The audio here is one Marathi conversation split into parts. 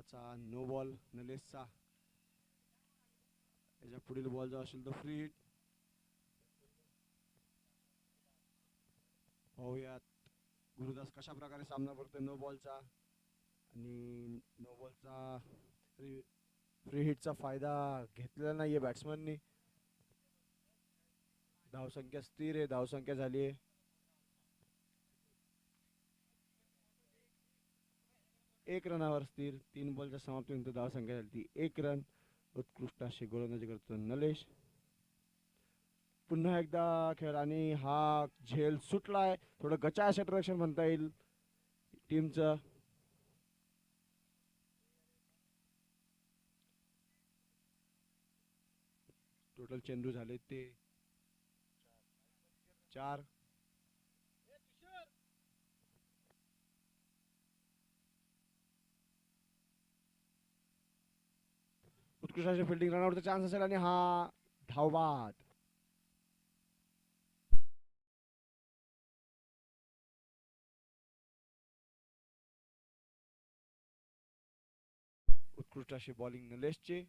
आत्ताचा नो बॉल नलेसचा. याच्या पुढील बॉल जो असेल तो फ्री हिट. पाहूयात गुरुदास कशा प्रकारे सामना करतोय नो बॉलचा. आणि नो बॉलचा फ्री फ्री हिटचा फायदा घेतलेला नाहीये बॅट्समननी. धावसंख्या स्थिर आहे, धावसंख्या झाली आहे 1 रनावर स्थिर. 3 बॉलच्या समाप्तीनंतर धावसंख्या झाली ती 1 रन. उत्कृष्ट अशी गोलंदाजी करतो नलेश. पुन्हा एकदा खेळ आणि हा झेल सुटलाय. थोडं गचा षटरक्षण म्हणता येईल टीमचं. टोटल चेंडू झाले ते 4. उत्कृष्ट अशी फिल्डिंग, रनआउटचा चान्स असेल आणि हा धावबाद. उत्कृष्ट अशी बॉलिंग नलेशची.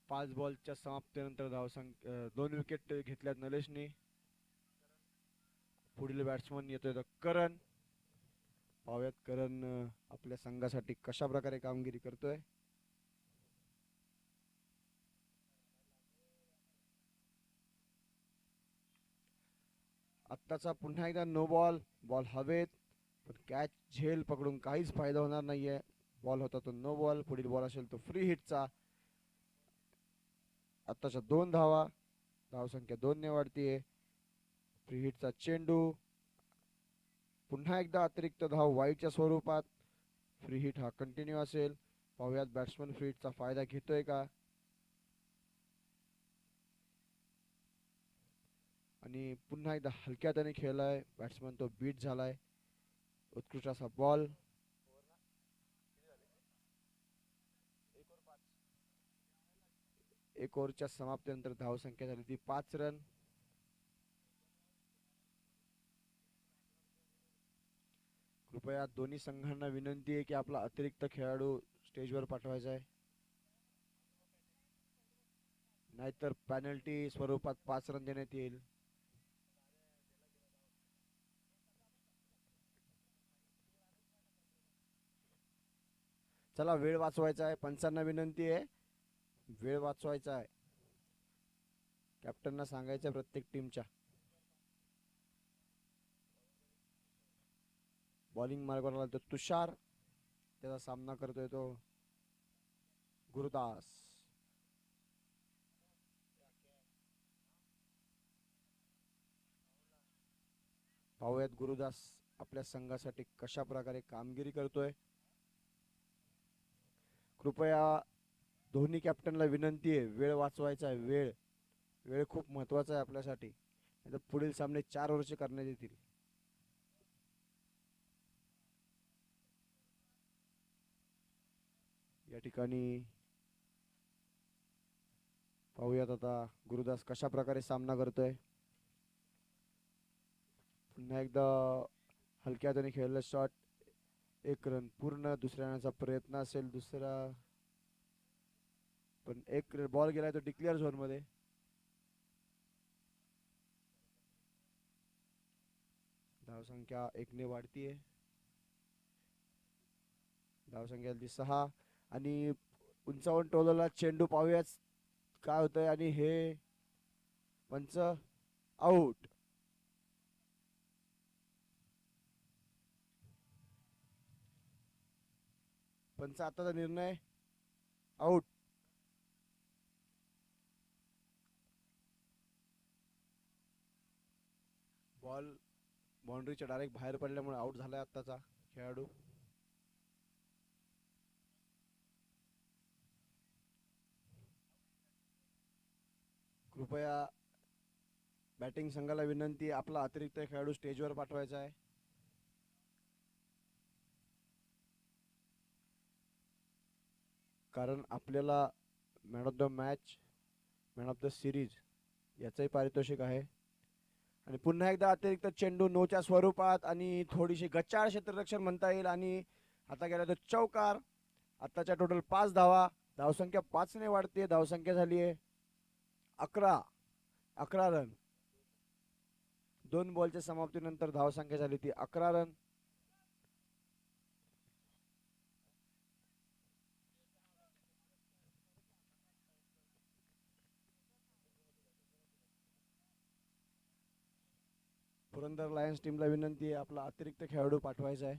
5 बॉलच्या समाप्तीनंतर धावसंख्या 2 विकेट घेतल्यात नलेशने. पुढील बॅट्समन येतोय तो करण. पाहूयात करण आपल्या संघासाठी कशा प्रकारे कामगिरी करतोय. आत्ताचा पुन्हा एकदा नो बॉल. बॉल हवेत पण कॅच झेल पकडून काहीच फायदा होणार नाहीये. बॉल होता तो नो बॉल. पुढील बॉल असेल तो फ्री हिटचा. आत्ताच्या 2 धावा. धावसंख्या 2 ने वाढतीये. फ्री हिटचा चेंडू. पुन्हा एकदा अतिरिक्त धाव वाईटच्या स्वरूपात. फ्री हिट हा कंटिन्यू असेल. पाहूयात बॅट्समन फ्री हिटचा फायदा घेतोय का. आणि पुन्हा एकदा हलक्या त्याने खेळलाय बॅट्समन, तो बीट झालाय. उत्कृष्ट असा बॉल. 1 ओव्हरच्या समाप्तीनंतर धावसंख्या झाली ती 5 रन. कृपया दोन्ही संघांना विनंती आहे की आपला अतिरिक्त खेळाडू स्टेजवर पाठवायचा आहे, नाहीतर पॅनल्टी स्वरूपात 5 रन देण्यात येईल. चला वेळ वाचवायचा आहे. पंचांना विनंती आहे, वेळ वाचवायचा आहे. कॅप्टनना सांगायचं प्रत्येक टीमच्या. बॉलिंग मार्गावर आला तो तुषार. त्याचा सामना करतोय तो गुरुदास. पाहूयात गुरुदास आपल्या संघासाठी कशा प्रकारे कामगिरी करतोय. कृपया दोन्ही कॅप्टनला विनंती आहे, वेळ वाचवायचा आहे. वेळ वेळ खूप महत्वाचा आहे आपल्यासाठी. पुढील सामने 4 ओव्हरचे करण्यात येतील. या ठिकाणी पाहूयात आता गुरुदास कशा प्रकारे सामना करतोय. पुन्हा एकदा हलक्या हाताने खेळलेला शॉट. 1 रन पूर्ण. दुसऱ्या रनचा प्रयत्न असेल दुसरा, पण एक बॉल गेलाय तो डिक्लेअर झोन मध्ये. धावसंख्या 1 ने वाढतीये. धावसंख्या 6. आणि उंचावून टोलला चेंडू. पाहूयात काय होतंय. आणि हे पंच आउट. पंच आताचा निर्णय आउट. बॉल बाउंड्रीच्या डायरेक्ट बाहेर पडल्यामुळे आउट झालाय आत्ताचा खेळाडू. कृपया बॅटिंग संघाला विनंती, आपला अतिरिक्त खेळाडू स्टेजवर पाठवायचा आहे. कारण आपल्याला man of the match, man of the series याचंही पारितोषिक आहे. आणि पुन्हा एकदा अतिरिक्त चेंडू नोच्या स्वरूपात आणि थोडीशी गच्चाळ क्षेत्ररक्षण म्हणता येईल. आणि आता गेला तो चौकार. आताच्या टोटल 5 धावा. धावसंख्या 5 ने वाढते. धावसंख्या झाली आहे 11. 11 रन. 2 बॉलच्या समाप्तीनंतर धावसंख्या झाली ती 11 रन. पुरंदर लायन्स टीमला विनंती आहे आपला अतिरिक्त खेळाडू पाठवायचा आहे.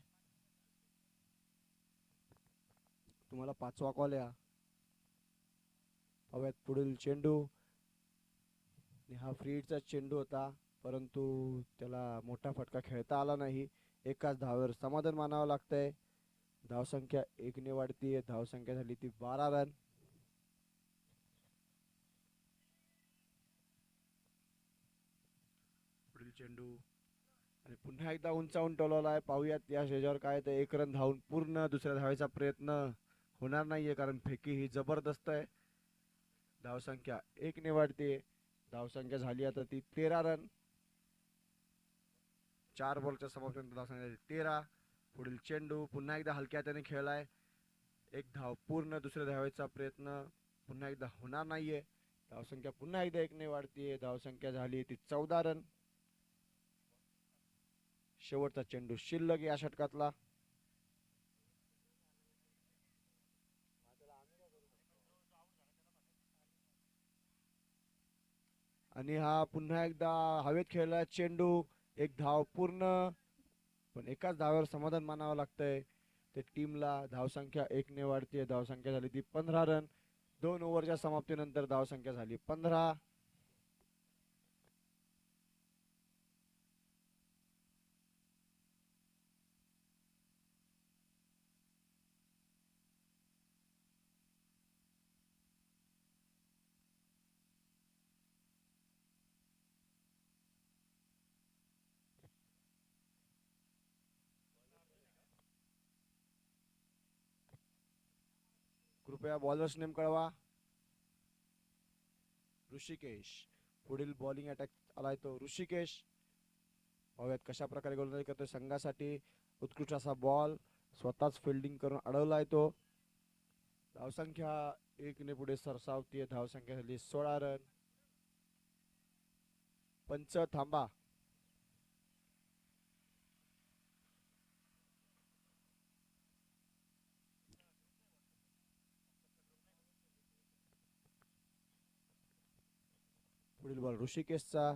तुम्हाला 5वा कॉल या. हव्यात पुढील चेंडू. हा फ्री हिटचा चेंडू होता, परंतु त्याला मोठा फटका खेळता आला नाही. एकाच धावेवर समाधान मानावं लागतंय. धावसंख्या 1 ने वाढतीये. धावसंख्या झाली ती 12 रन. पुढील चेंडू आणि पुन्हा एकदा उंचावून टोलवला आहे. पाहूयात या स्टेजवर काय तर 1 रन धावून पूर्ण दुसऱ्या धावेचा प्रयत्न होणार नाहीये, कारण फेकी ही जबरदस्त आहे. धावसंख्या 1 ने वाढते. धावसंख्या झाली आता ती 13 रन. 4 बॉलच्या समाप्तीनंतर धावसंख्या झाली 13. पुढील चेंडू पुन्हा एकदा हलक्या हाताने खेळलाय. एक धाव पूर्ण दुसऱ्या धावेचा प्रयत्न पुन्हा एकदा होणार नाहीये. धावसंख्या पुन्हा एकदा 1 ने वाढतीये. धावसंख्या झाली ती 14 रन. शेवटचा चेंडू शिल्लक या षटकातला. आणि हा पुन्हा एकदा हवेत खेळला चेंडू. एक धाव पूर्ण, पण एकाच धावेवर समाधान मानावं लागतंय. ते टीमला धावसंख्या 1 ने वाढते. धावसंख्या झाली ती 15 रन. 2 ओव्हरच्या समाप्तीनंतर धावसंख्या झाली 15. कृपया बॉलर्स नेम कळवा. ऋषिकेश. पुढील बॉलिंग अटॅक आलाय तो ऋषिकेश. पाहूयात कशा प्रकारे गोलंदाजी करतोय संघासाठी. उत्कृष्ट असा बॉल स्वतःच फिल्डिंग करून अडवलाय तो. धावसंख्या 1 ने पुढे सरसावतीये. धावसंख्या झाली 16 रन. पंच थांबा. पुढील बॉल ऋषिकेशचा.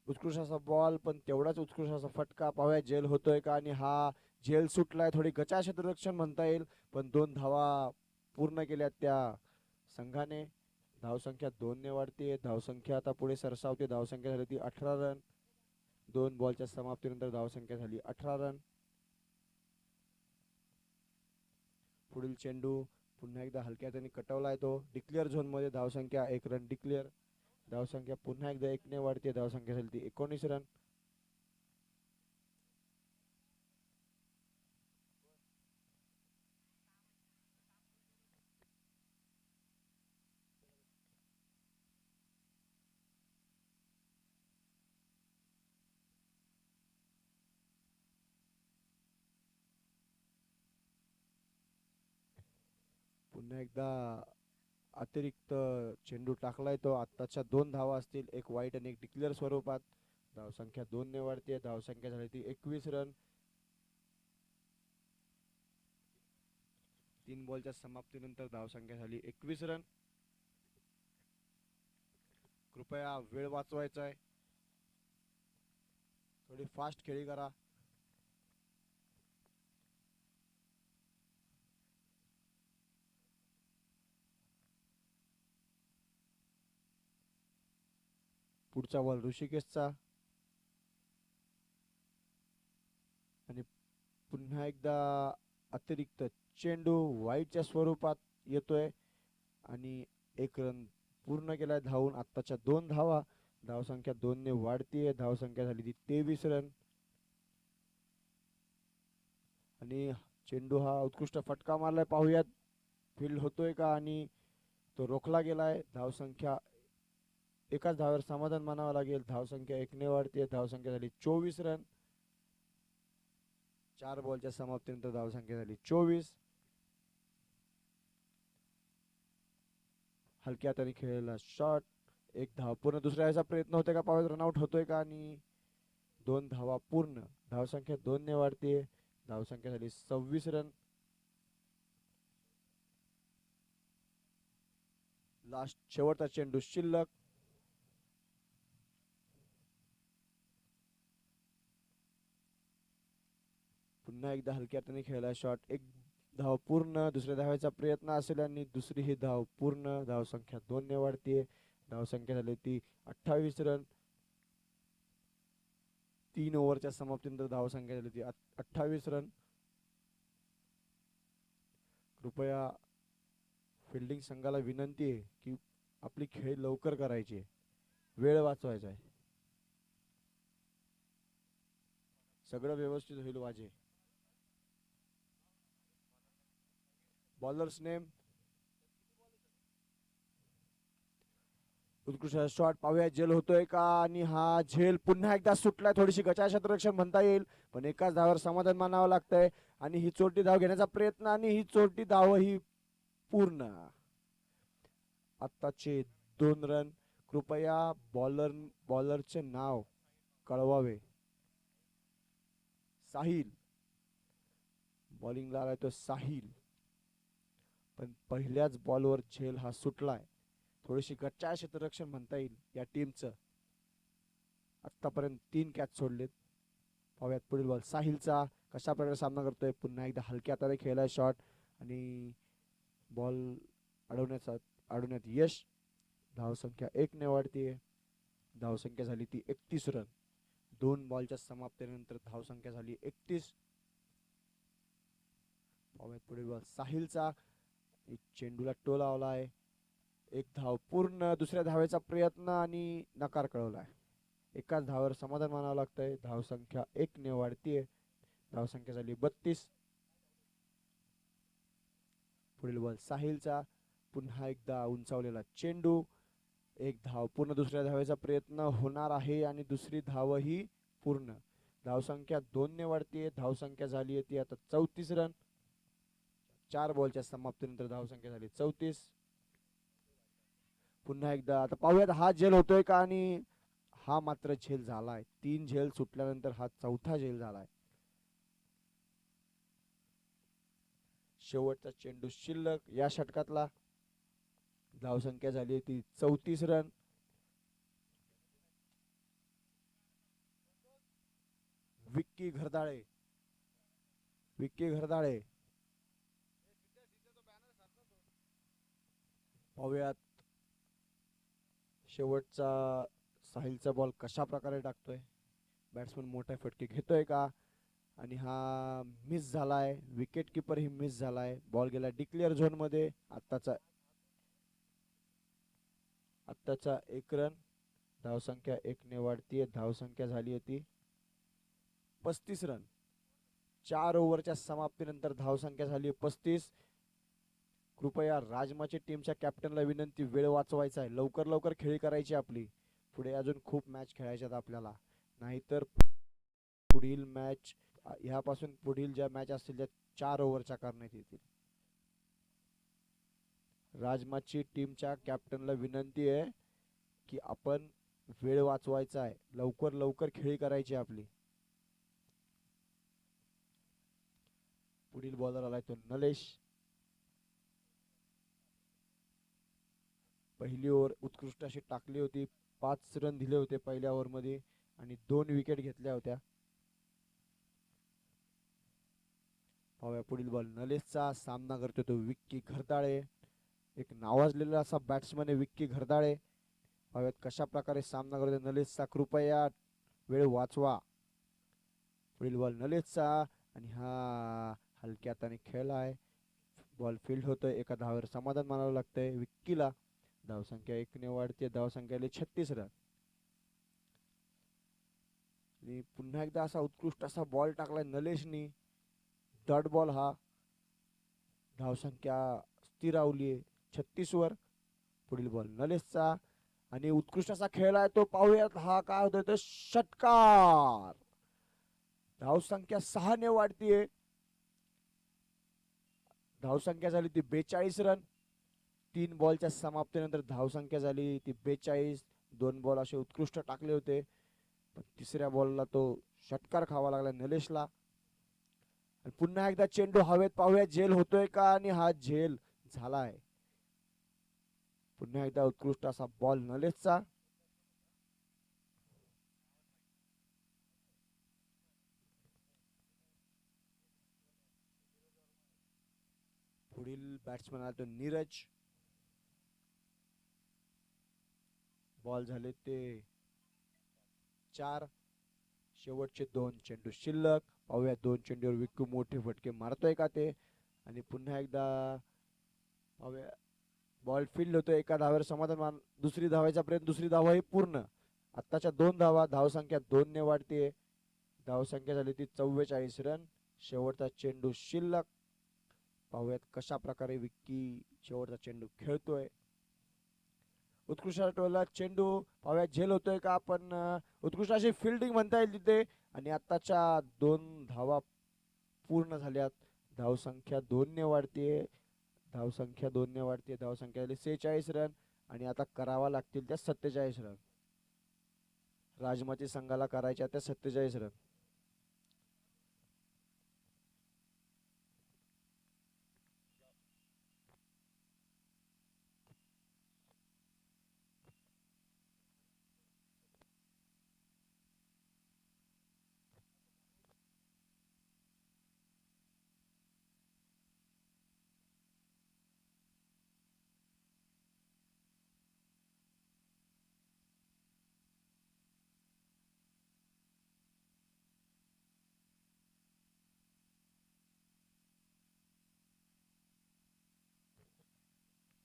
उत्कृष्ट असा बॉल, पण तेवढाच उत्कृष्ट असा फटका. पाहूया झेल होतोय का, आणि हा झेल सुटलाय. थोडी गचा क्षेत्ररक्षण म्हणता येईल, पण 2 धावा पूर्ण केल्या त्या संघाने. धावसंख्या 2 ने वाढते. धावसंख्या आता पुढे सरसावते. धावसंख्या झाली ती 18 रन. 2 बॉलच्या समाप्तीनंतर धावसंख्या झाली 18 रन. पुढील चेंडू पुन्हा एकदा हलक्या हाताने कटवलाय तो. डिक्लेअर झोन मध्ये. धावसंख्या 1 रन डिक्लेअर. धावसंख्या पुन्हा एकदा 1 ने वाढते. धावसंख्या झाली ती 19 रन. पुन्हा एकदा अतिरिक्त चेंडू टाकलाय तो. आत्ताच्या 2 धावा असतील, एक वाईट आणि एक डिक्लेअर स्वरूपात. धावसंख्या 2 ने वाढते. धावसंख्या झाली ती 21 रन. 3 बॉलच्या समाप्तीनंतर धावसंख्या झाली 21 रन. कृपया वेळ वाचवायचा आहे. थोडी फास्ट खेळी करा. पुढचा बॉल ऋषिकेशचा. आणि पुन्हा एकदा अतिरिक्त चेंडू वाईटच्या स्वरूपात येतोय, आणि 1 रन पूर्ण केलाय धावून. आत्ताच्या 2 धावा. धावसंख्या 2 ने वाढतीये. धावसंख्या झाली ती 23 रन. आणि चेंडू हा उत्कृष्ट फटका मारलाय. पाहूयात फील्ड होतोय का, आणि तो रोखला गेलाय. धावसंख्या एकाच धावेवर समाधान मानावं लागेल. धावसंख्या 1 ने वाढते. धावसंख्या झाली 24 रन. 4 बॉलच्या समाप्तीनंतर धावसंख्या झाली 24. हलक्या हाताने खेळलेला शॉट, एक धाव पूर्ण. दुसऱ्या वेळेचा प्रयत्न होतोय का पाहूयात, रनआउट होतोय का, आणि 2 धावा पूर्ण. धावसंख्या 2 ने वाढते. धावसंख्या झाली 26 रन. लास्ट शेवटचा चेंडू शिल्लक. पुन्हा एकदा हलक्या हाताने खेळला शॉट, एक धाव पूर्ण. दुसऱ्या धावाचा प्रयत्न असेल आणि दुसरी ही धाव पूर्ण. धावसंख्या 2 ने वाढते. धावसंख्या झाली ती 28 रन. 3 ओव्हरच्या समाप्तीनंतर धावसंख्या झाली ती 28 रन. कृपया फिल्डिंग संघाला विनंती आहे की आपली खेळ लवकर करायची, वेळ वाचवायचा आहे. सगळं व्यवस्थित होईल वाजे. Bowlers name. उत्कृष्ट शॉट, पाहूया झेल होतोय का, आणि हा झेल पुन्हा एकदा सुटलाय. थोडीशी गचाळ क्षेत्ररक्षण म्हणता येईल, पण एकाच धावावर समाधान मानावं लागतंय. आणि ही चोरटी धाव घेण्याचा प्रयत्न, आणि ही चोरटी धाव ही पूर्ण. आत्ताचे 2 रन. कृपया बॉलरचे नाव कळवावे. साहिल बॉलिंगला आलाय, तो साहिल. पण पहिल्याच बॉलवर झेल हा सुटलाय. थोडीशी गच्चा क्षेत्ररक्षण म्हणता येईल या टीमचं. आतापर्यंत 3 कॅच सोडलेत. पाहूयात पुढील बॉल साहिलचा कशा प्रकारे सामना करतोय. पुन्हा एकदा हलक्या हाताने खेळलाय शॉट, आणि बॉल अडवण्यात यश. धावसंख्या 1 ने वाढतीये. धावसंख्या झाली ती 31 रन. 2 बॉलच्या समाप्तीनंतर धावसंख्या झाली 31. पाहूयात पुढील बॉल साहिलचा. चेंडूला टो लावलाय, एक धाव पूर्ण. दुसऱ्या धावेचा प्रयत्न आणि नकार कळवलाय. एकाच धावावर समाधान मानावं लागतंय. धावसंख्या 1 ने वाढतीये. धावसंख्या झाली 32. पुढील बॉल साहिलचा. पुन्हा एकदा उंचावलेला चेंडू, एक धाव पूर्ण. दुसऱ्या धावेचा प्रयत्न होणार आहे, आणि दुसरी धावही पूर्ण. धावसंख्या 2 ने वाढतीये. धावसंख्या झाली ती आता 34 रन. 4 बॉलच्या समाप्तीनंतर धावसंख्या झाली 34. पुन्हा एकदा आता पाहूयात हा झेल होतोय का, आणि हा मात्र झेल झालाय. 3 झेल सुटल्यानंतर हा चौथा झेल झालाय. शेवटचा चेंडू शिल्लक या षटकातला. धावसंख्या झाली ती 34 रन. विक्की घरदाळे. पाहूयात शेवटचा साहिलचा बॉल कशा प्रकारे टाकतोय. बॅट्समन मोठा फटके घेतोय का, आणि हा मिस झालाय. विकेट किपर ही मिस झालाय. बॉल गेला डिक्लेअर झोन मध्ये. आत्ताचा 1 रन. धावसंख्या 1 ने वाढतीये. धावसंख्या झाली होती 35 रन. 4 ओव्हरच्या समाप्तीनंतर धावसंख्या झाली 35. कृपया राजमाची टीमच्या कॅप्टनला विनंती, वेळ वाचवायचा आहे, लवकर लवकर खेळी करायची आपली. पुढे अजून खूप मॅच खेळायच्यात आपल्याला, नाहीतर पुढील मॅच ह्यापासून पुढील ज्या मॅच असतील त्या 4 ओव्हरच्या करण्यात येतील. राजमाची टीमच्या कॅप्टनला विनंती आहे की आपण वेळ वाचवायचा आहे, लवकर लवकर खेळी करायची आपली. पुढील बॉलर आलाय तो नलेश. पहिली ओव्हर उत्कृष्ट अशी टाकली होती. 5 रन दिले होते पहिल्या ओव्हर मध्ये, आणि 2 विकेट घेतल्या होत्या. पाहूया पुढील बॉल नलेशचा. सामना करतो तो विक्की घरदाळे. एक नावाजलेला असा बॅट्समन आहे विक्की घरदाळे. पाहूयात कशा प्रकारे सामना करतो नलेशचा. कृपया वेळ वाचवा. पुढील बॉल नलेशचा, आणि हा हलक्या हाताने खेळलाय. बॉल फील्ड होतोय. एका धावावर समाधान मानावं लागतंय विक्कीला. धावसंख्या 1 ने वाढते. धावसंख्या 36 रन. आणि पुन्हा एकदा असा उत्कृष्ट असा बॉल टाकलाय नलेशनी. डॉट बॉल हा. धावसंख्या स्थिरावली 36 वर. पुढील बॉल नलेशचा, आणि उत्कृष्ट असा खेळलाय तो. पाहूयात हा काय होतोय तो षटकार. धावसंख्या 6 ने वाढतीये. धावसंख्या झाली ती 42 रन. 3 बॉलच्या समाप्तीनंतर धावसंख्या झाली ती 42. 2 बॉल असे उत्कृष्ट टाकले होते, पण तिसऱ्या बॉलला तो षटकार खावा लागला निलेशला. पुन्हा एकदा चेंडू हवेत, पाहूया झेल होतोय का, आणि हा झेल झालाय. पुन्हा एकदा उत्कृष्ट असा बॉल नलेशचा. पुढील बॅट्समन आला तो नीरज. बॉल झाले ते 4. शेवटचे 2 चेंडू शिल्लक. पाहूया 2 चेंडूवर विक्कू मोठे फटके मारतोय का ते. आणि पुन्हा एकदा पाहूया, बॉल फील्ड होतोय. एका धावेवर समाधान मान. दुसरी धावायचा प्रयत्न, दुसरी धावा ही पूर्ण. आत्ताच्या 2 धावा. धावसंख्या 2 ने वाढते. धावसंख्या झाली ती 44 रन. शेवटचा चेंडू शिल्लक. पाहूयात कशा प्रकारे विक्की शेवटचा चेंडू खेळतोय. उत्कृष्ट टोला चेंडू. पाहूया झेल होतोय का, आपण उत्कृष्ट अशी फिल्डिंग म्हणता येईल तिथे. आणि आत्ताच्या 2 धावा पूर्ण झाल्यात. धावसंख्या 2 ने वाढते. धावसंख्या झाली 46 रन. आणि आता करावा लागतील त्या 47 रन. राजमाची संघाला करायच्या त्या 47 रन.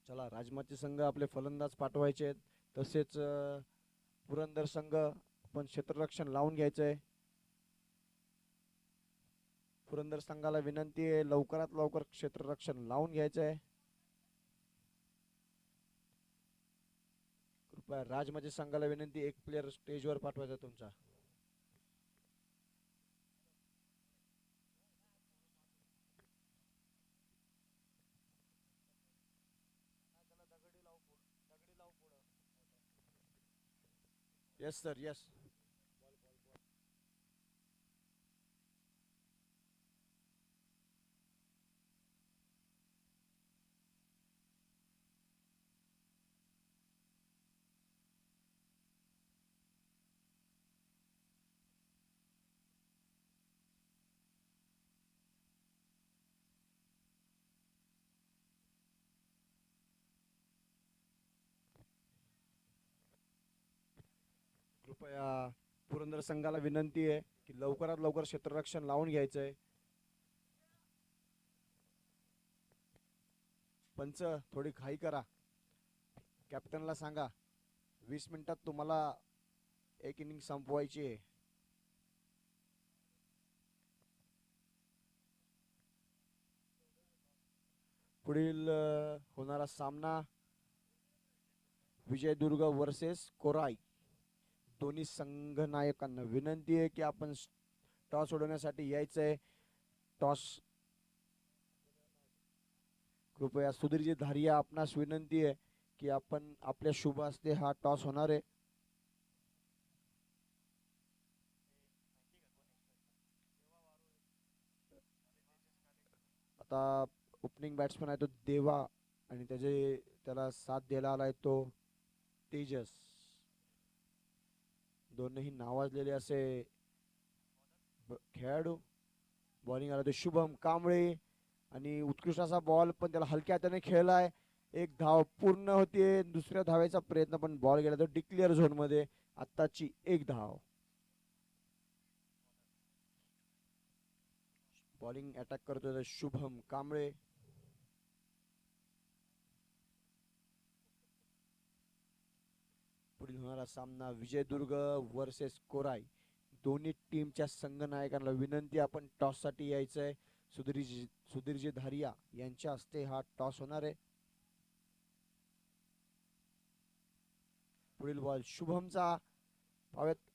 चला, राजमाची संघ आपले फलंदाज पाठवायचे आहेत. तसेच पुरंदर संघ पण क्षेत्ररक्षण लावून घ्यायचंय. पुरंदर संघाला विनंती आहे, लवकरात लवकर क्षेत्ररक्षण लावून घ्यायचंय. कृपया राजमाची संघाला विनंती, एक प्लेअर स्टेजवर पाठवायचा तुमचा. Yes sir, yes. कृपया पुरंदर संघाला विनंती आहे की लवकरात लवकर क्षेत्ररक्षण लावून घ्यायचंय. पंच, थोडी घाई करा. कॅप्टनला सांगा 20 मिनिटात तुम्हाला एक इनिंग संपवायची आहे. पुढील होणारा सामना विजयदुर्ग वर्सेस कोराई. दोन्ही संघनायकांना विनंती आहे की आपण टॉस उडवण्यासाठी यायचंय. टॉस कृपया सुधीरजी धारिया, आपणास विनंती आहे की आपण आपल्या शुभ हस्ते हा टॉस होणार आहे. आता ओपनिंग बॅट्समन आहे तो देवा, आणि त्याला साथ द्यायला आलाय तो तेजस. दोनही नावाजलेले असे खेळाडू. बॉलिंग आला तो शुभम कांबळे, आणि उत्कृष्ट असा बॉल, पण त्याला हलक्या हाताने खेळलाय. एक धाव पूर्ण होतीये. दुसऱ्या धावेचा प्रयत्न, पण बॉल गेला तो डिक्लेअर झोन मध्ये. आत्ताची 1 धाव. बॉलिंग अटॅक करतोय शुभम कांबळे. पुढील होणारा सामना विजयदुर्ग वर्सेस कोराई. दोन्ही टीमच्या संघनायकांना विनंती, आपण टॉस साठी यायचंय. सुधीरजी धारिया यांच्या हस्ते हा टॉस होणार आहे. पुढील बॉल शुभमचा,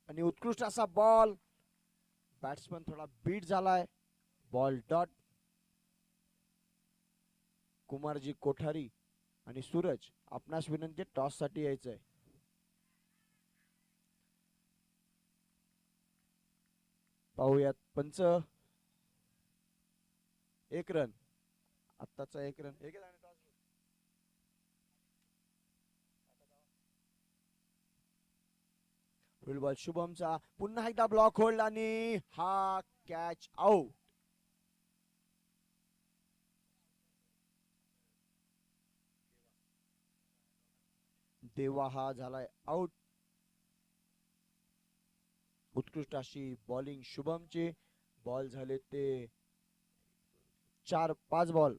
आणि उत्कृष्ट असा बॉल. बॅट्समन थोडा बीट झालाय. Ball dot. कुमारजी कोठारी आणि सूरज आपणास विनंती टॉस साठी यायचंय. पाहूयात पंच. एक रन. आत्ताचा एक रन. पुढील बॉल शुभमचा. पुन्हा एकदा ब्लॉक होल्ड आणि हा कॅच आउट. देवा हा झालाय आउट. उत्कृष्ट अशी बॉलिंग शुभमची. बॉल झाले ते 4-5 बॉल.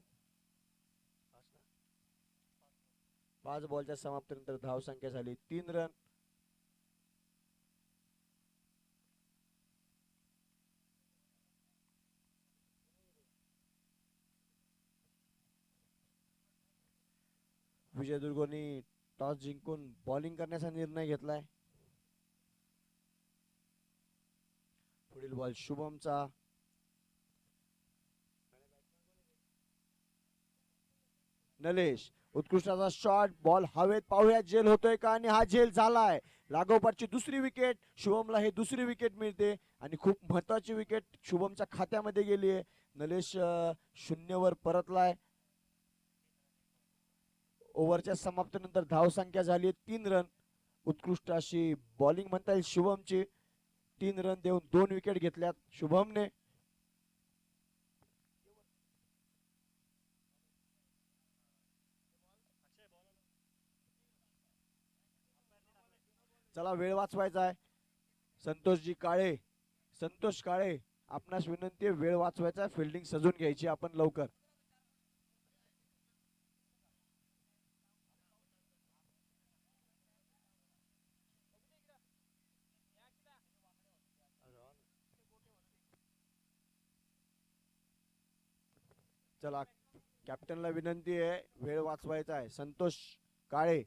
5 बॉलच्या समाप्तीनंतर धावसंख्या झाली 3 रन. विजय दुर्गोनी टॉस जिंकून बॉलिंग करण्याचा निर्णय घेतलाय. पुढील बॉल शुभमचा. नलेश उत्कृष्ट असा शॉट. बॉल हवेत. पाहूया झेल होतोय का आणि हा झेल झालाय. लागोपाठची दुसरी विकेट. शुभमला हे दुसरी विकेट मिळते आणि खूप महत्वाची विकेट शुभमच्या खात्यामध्ये गेली आहे. नलेश 0 परतलाय. ओव्हरच्या समाप्तीनंतर धावसंख्या झाली 3 रन. उत्कृष्ट अशी बॉलिंग म्हणता येईल शुभमची. 3 रन देऊन 2 विकेट घेतल्यात शुभमने. चला वेळ वाचवायचा आहे. संतोषजी काळे. संतोष काळे आपणास विनंती आहे वेळ वाचवायचा. फिल्डिंग सजून घ्यायची आपण लवकर. चला कॅप्टनला विनंती आहे वेळ वाचवायचा आहे. संतोष काळे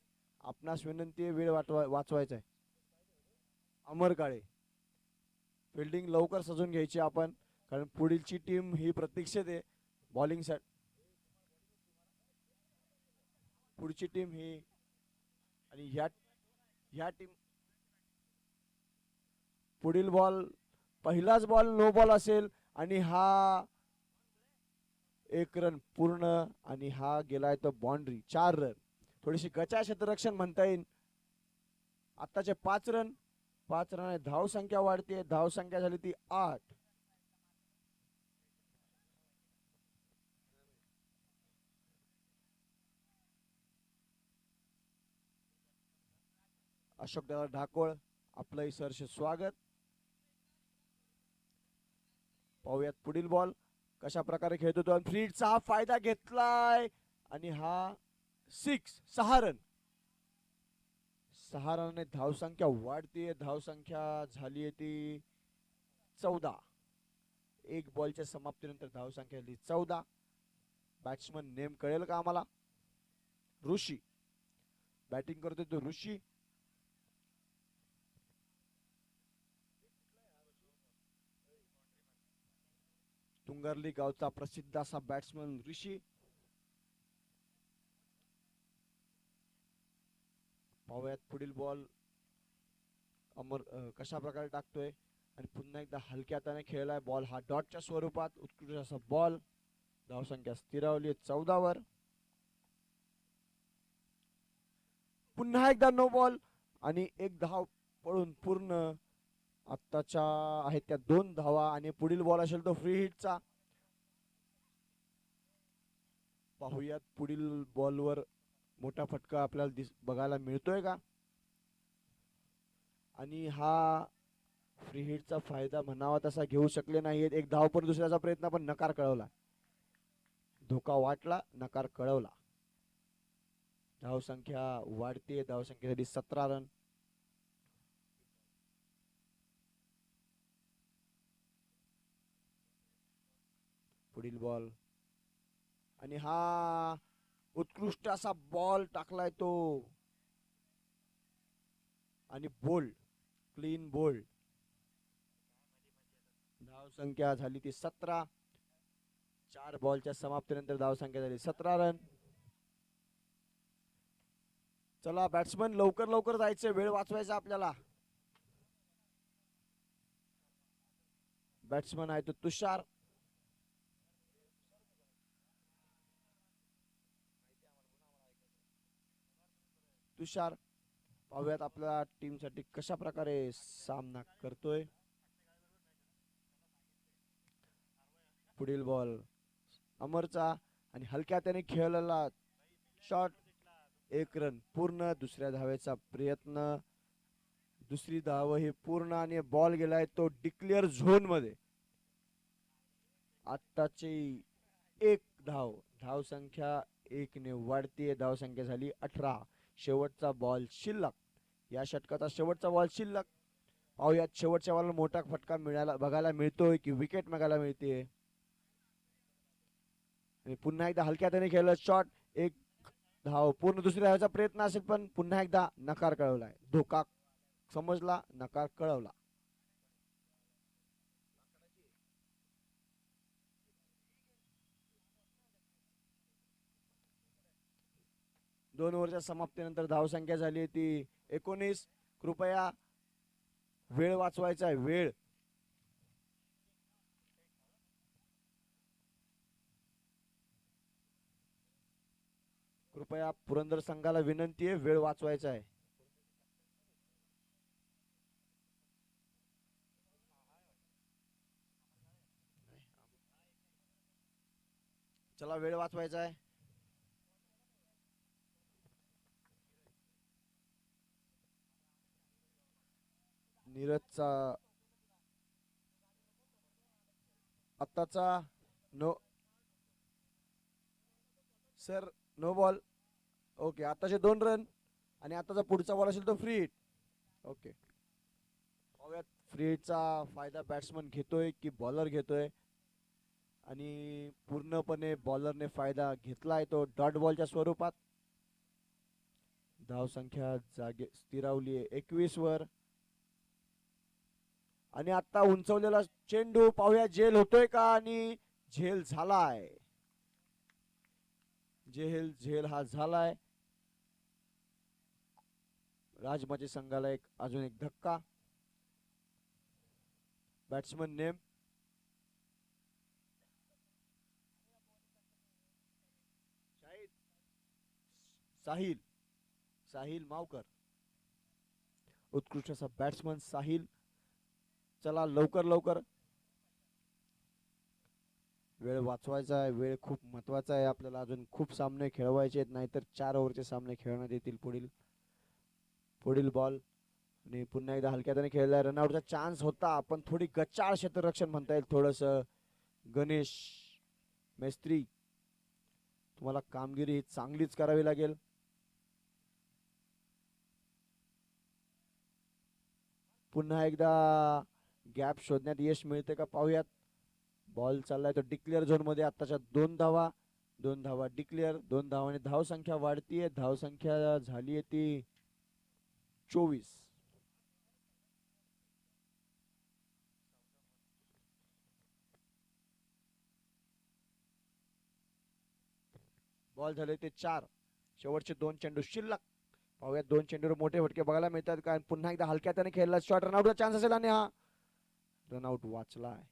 आपणास विनंती आहे वेळ वाचवायचा आहे. अमर काळे फिल्डिंग लवकर सजून घ्यायची आपण कारण पुढीलची टीम ही प्रतीक्षेत आहे बॉलिंग साठी. पुढची टीम ही आणि ह्या टीम. पुढील बॉल पहिलाच बॉल नो बॉल असेल आणि हा 1 रन पूर्ण आणि हा गेलाय तो बाउंड्री. 4 रन. थोडीशी गचा क्षेत्ररक्षण म्हणता येईल. आत्ताचे 5 रन. 5 रन धाव संख्या वाढते. धाव संख्या झाली ती 8. अशोक दादा ढाकोळ आपलंही सहर्ष स्वागत. पाहूयात पुढील बॉल कशा प्रकारे खेळतो तो. फ्रीडचा हा फायदा घेतलाय आणि हा 6 रन. 6 रनने धावसंख्या वाढतीये. धावसंख्या झाली आहे ती 14. 1 बॉलच्या समाप्तीनंतर धावसंख्या झाली 14. बॅट्समन नेम कळेल का आम्हाला. ऋषी बॅटिंग करतोय तो ऋषी. तुंगरली गावचा प्रसिद्ध असा बॅट्समन ऋषी. पाहूयात पुढील बॉल अमर कशा प्रकारे टाकतोय आणि पुन्हा एकदा हलक्या हाताने खेळलाय बॉल. हा डॉटच्या स्वरूपात उत्कृष्ट असा बॉल. धावसंख्या स्थिरावली 14 वर. पुन्हा एकदा नो बॉल आणि 1 धाव पडून पूर्ण. आत्ताच्या आहेत त्या 2 धावा आणि पुढील बॉल असेल तो फ्री हिटचा. पाहूयात पुढील बॉलवर मोठा फटका आपल्याला बघायला मिळतोय का आणि हा फ्री हिटचा फायदा म्हणावा तसा घेऊ शकले नाहीत. 1 धाव पण दुसऱ्याचा प्रयत्न पण नकार कळवला. धोका वाटला नकार कळवला. धावसंख्या वाढते. धावसंख्येसाठी 17 रन. पुढील बॉल आणि हा उत्कृष्ट असा बॉल टाकलाय तो आणि बोल्ड. Clean bowled. धावसंख्या झाली ती 17. 4 बॉलच्या समाप्तीनंतर धावसंख्या झाली 17 रन. चला बॅट्समन लवकर लवकर जायचं, वेळ वाचवायचा आपल्याला. बॅट्समन आहे तो तुषार. तुषार पाहूयात आपल्या टीम साठी कशा प्रकारे सामना करतोय. पुढील बॉल अमरचा आणि हलक्या त्याने खेळलेला शॉट. 1 रन पूर्ण. दुसऱ्या धावेचा प्रयत्न. दुसरी धाव ही पूर्ण आणि बॉल गेलाय तो डिक्लेअर झोन मध्ये. आत्ताची 1 धाव. धावसंख्या 1 ने वाढतीये. धावसंख्या झाली 18. शेवटचा बॉल शिल्लक. या षटकाचा शेवटचा बॉल शिल्लक. पाहूयात शेवटच्या बॉलला मोठा फटका मिळाला बघायला मिळतोय की विकेट बघायला मिळते. पुन्हा एकदा हलक्या त्याने खेळलं शॉट. 1 धाव पूर्ण. दुसऱ्या धावाचा प्रयत्न असेल पण पुन्हा एकदा नकार कळवलाय. धोका समजला, नकार कळवला. दोन ओव्हरच्या समाप्तीनंतर धावसंख्या झाली ती 19. कृपया वेळ वाचवायचा आहे, वेळ. कृपया पुरंदर संघाला विनंती आहे, वेळ वाचवायचा आहे. चला वेळ वाचवायचा आहे. नीरजचा आत्ताचा no sir, no ball. Okay, आताचे 2 रन आणि आताचा पुढचा बॉल असेल तो फ्री हिट. ओके, पाहूयात फ्री हिटचा फायदा बॅट्समन घेतोय की बॉलर घेतोय. आणि पूर्णपणे बॉलरने फायदा घेतलाय, तो डॉट बॉलच्या स्वरूपात. धावसंख्या जागे स्थिरावली आहे 21 वर. आणि आता उंचवलेला चेंडू पाहूया झेल होतोय का. आणि झेल झालाय. झेल हा झालाय. राजमाची संघाला अजून एक धक्का. Batsman name Sahil. साहिल मावकर. उत्कृष्ट असा बॅट्समन साहिल. चला लवकर लवकर वेळ वाचवायचा आहे. वेळ खूप महत्वाचा आहे. आपल्याला अजून खूप सामने खेळवायचे आहेत, नाहीतर 4 ओव्हरचे सामने खेळण्यात येतील. पुढील बॉल आणि पुन्हा एकदा हलक्याने खेळलाय. रनआउटचा चान्स होता पण थोडी गचाळ क्षेत्ररक्षण म्हणता येईल. थोडस गणेश मेस्त्री, तुम्हाला कामगिरी चांगलीच करावी लागेल. पुन्हा एकदा गॅप शोधण्यात यश मिळते का पाहूयात. बॉल चाललाय तो डिक्लेअर झोन मध्ये. आताच्या 2 धावा. 2 धावा डिक्लेअर. 2 धावांनी धावसंख्या वाढतीये. धावसंख्या झालीये ती 24. बॉल झाले ते 4. शेवटचे 2 चेंडू शिल्लक. पाहूयात 2 चेंडूवर मोठे फटके बघायला मिळतात का. पुन्हा एकदा हलक्या त्याने खेळला शॉट. रनआउटचा चान्स असेल आणि हा रनआउट वाचलाय.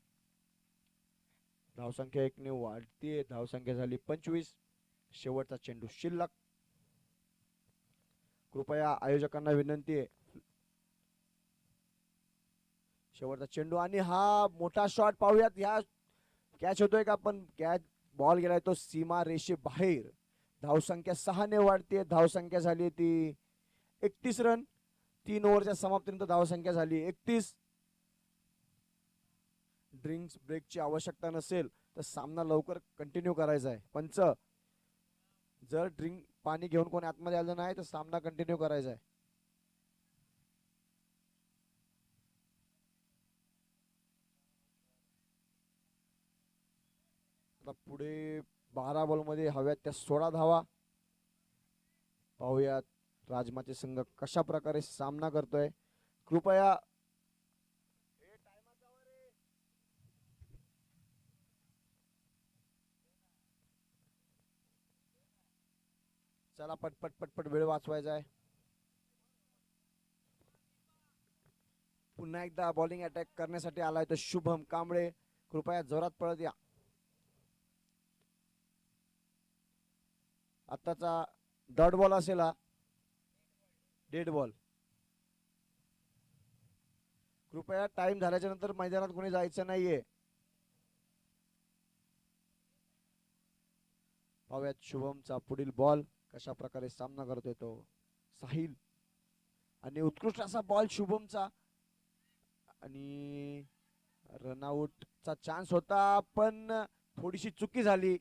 धावसंख्या 1 ने वाढतीये. धावसंख्या झाली 25. शेवटचा चेंडू शिल्लक. कृपया आयोजकांना विनंती आहे. शेवटचा चेंडू आणि हा मोठा शॉट. पाहूयात ह्या कॅच होतोय का. पण कॅच बॉल गेलाय तो सीमा रेषे बाहेर. धावसंख्या 6 ने वाढते. धावसंख्या झाली ती 31 रन. 3 ओव्हरच्या समाप्तीनंतर धावसंख्या झाली 31. ड्रिंक्स ब्रेकची आवश्यकता नसेल तर सामना लवकर कंटिन्यू करायचा आहे. पंच, जर पाणी घेऊन कोणी आतमध्ये आलं नाही तर सामना कंटिन्यू करायचा आहे. आता पुढे 12 बॉल मध्ये हव्यात त्या 16 धावा. पाहूयात राजमाचे संघ कशा प्रकारे सामना करतोय. कृपया चला पटपट पटपट वेळ वाचवायचा आहे. पुन्हा एकदा बॉलिंग अटॅक करण्यासाठी आलाय तो शुभम कांबळे. कृपया जोरात पळत या. आत्ताचा डॉट बॉल असेल हा. Dead ball. कृपया टाइम झाल्याच्या नंतर मैदानात कोणी जायचं नाहीये. पाहूयात शुभमचा पुढील बॉल कशा प्रकारे सामना करतोय तो साहिल. आणि उत्कृष्ट असा बॉल शुभमचा. आणि रनआउटचा चान्स होता पण थोडीशी चुकी झाली.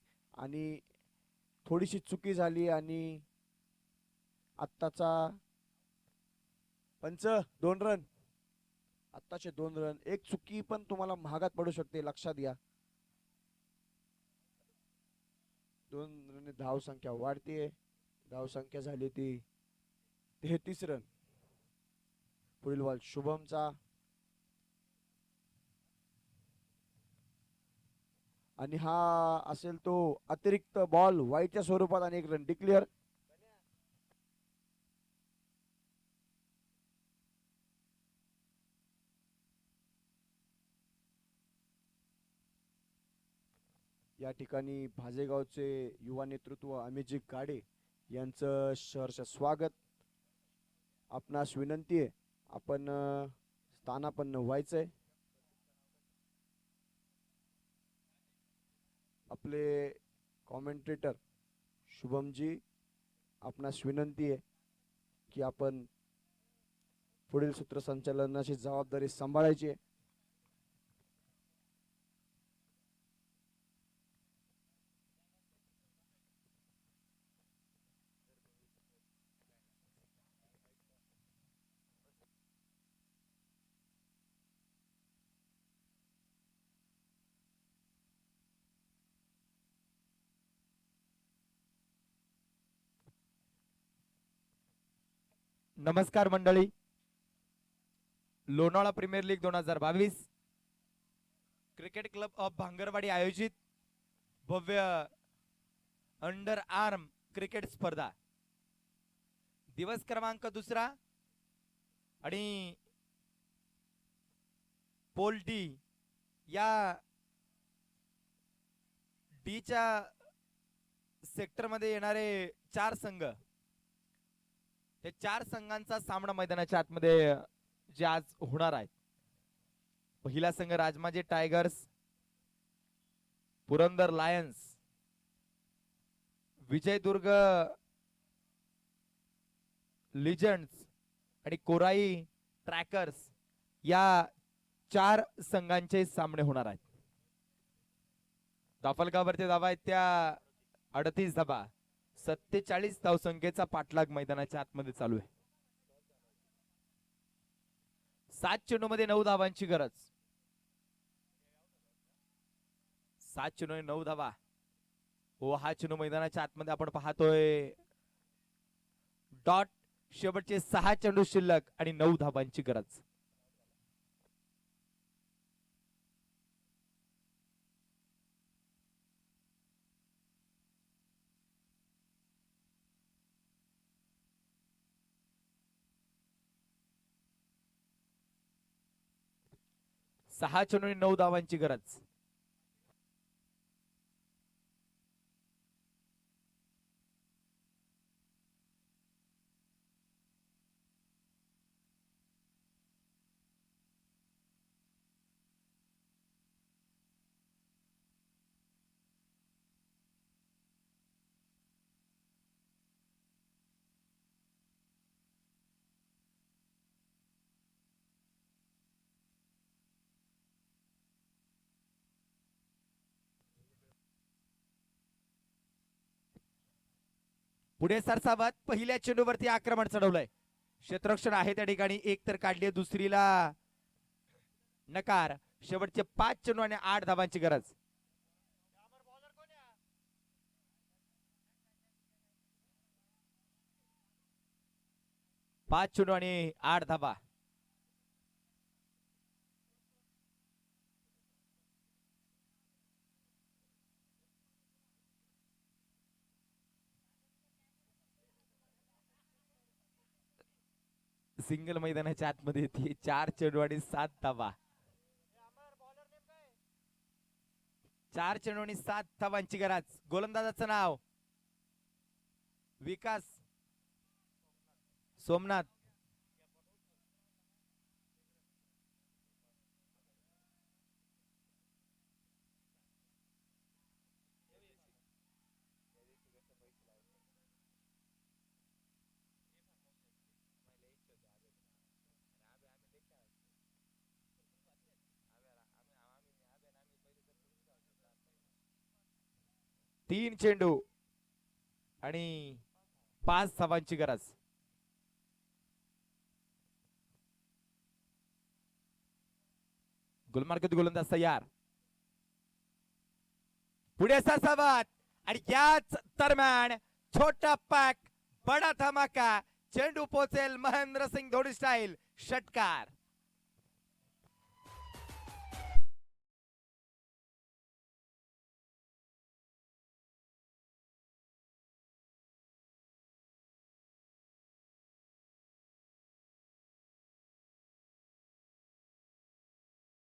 आणि आत्ताचा पंच 2 रन. आत्ताचे 2 रन. एक चुकी पण तुम्हाला महागात पडू शकते, लक्षात घ्या. 2 रन धाव संख्या वाढतीये. धाव संख्या झाली ती 33 रन. पुढील बॉल शुभमचा. आणि हा असेल तो अतिरिक्त बॉल वाईटच्या स्वरूपात आणि 1 रन डिक्लेअर. या ठिकाणी भाजेगावचे युवा नेतृत्व अमितजी गाडे यांचं सहर्ष स्वागत. आपणास विनंती आहे आपण स्थानापन्न व्हायचंय. आपले कॉमेंटेटर शुभमजी आपणास विनंती आहे की आपण पुढील सूत्रसंचालनाची जबाबदारी सांभाळायची आहे. नमस्कार मंडळी. Lonavala premier league 2022 cricket club of Bhangarwadi आयोजित भव्य अंडर आर्म क्रिकेट स्पर्धा दिवस क्रमांक 2 आणि पोल डी या डीच्या सेक्टरमध्ये येणारे 4 संघ. त्या 4 संघांचा सामना मैदानाच्या आतमध्ये जे आज होणार आहे. पहिला संघ राजमाजी टायगर्स, पुरंदर लायन्स, विजयदुर्ग लिजंड्स आणि कोराई ट्रॅकर्स या 4 संघांचे सामने होणार आहेत. दाफलगावरती धावा आहेत त्या 38 धावा. 47 धावसंख्येचा पाठलाग मैदानाच्या आतमध्ये चालू आहे. 7 चेंडूमध्ये 9 धावांची गरज. 7 चेंडू 9 धावा. हो, हा चेंडू मैदानाच्या आतमध्ये आपण पाहतोय. डॉट. शेवटचे 6 चेंडू शिल्लक आणि 9 धावांची गरज. सहा चेंडू 9 धावांची गरज. पुढे सरसावत पहिल्या चेंडूवरती आक्रमण चढवलंय. क्षेत्ररक्षण आहे त्या ठिकाणी. एक तर काढली, दुसरीला नकार. शेवटचे 5 चेंडू आणि 8 धावांची गरज. पाच चेंडू आणि 8 धावा. सिंगल मैदानाच्या आतमध्ये येते 4 चेंडू आणि 7 धावा. 4 चेंडू आणि 7 धावांची गरज. गोलंदाजाचं नाव विकास सोमनाथ. तीन चेंडू आणि 5 धावांची गरज. गुलमार्ग गोलंदाज तयार. पुढे सासावात आणि याच दरम्यान छोटा पॅक बडा धमाका. चेंडू पोहोचेल महेंद्र सिंग धोडी स्टाईल. षटकार.